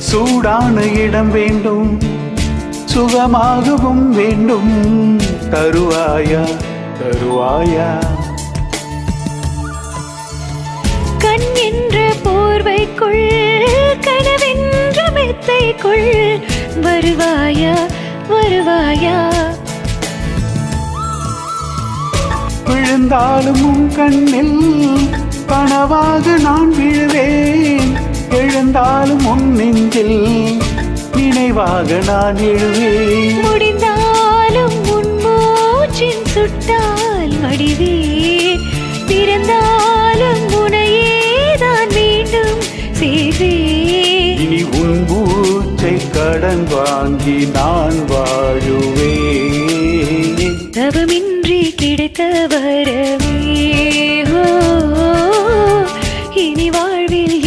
சூடான இடம் வேண்டும், சுகமாகவும் வேண்டும். தருவாயா தருவாயா? கண் என்ற போர்வைக்குள் கனவென்ற மெத்தைக்குள் வருவாயா வருவாயா? விழுந்தாலும் உன் கண்ணில் கனவாக நான் விழுவேன். எழுந்தாலும் உன் நெஞ்சில் நினைவாக நான் எழுவேன். முடிந்தாலும் உன் மூச்சின் சுட்டால் மடிவேன். பிறந்தாலும் உனையே தான் மீண்டும் சேர்வேன். இனி உன் பூச்சை கடன் வாங்கி நான்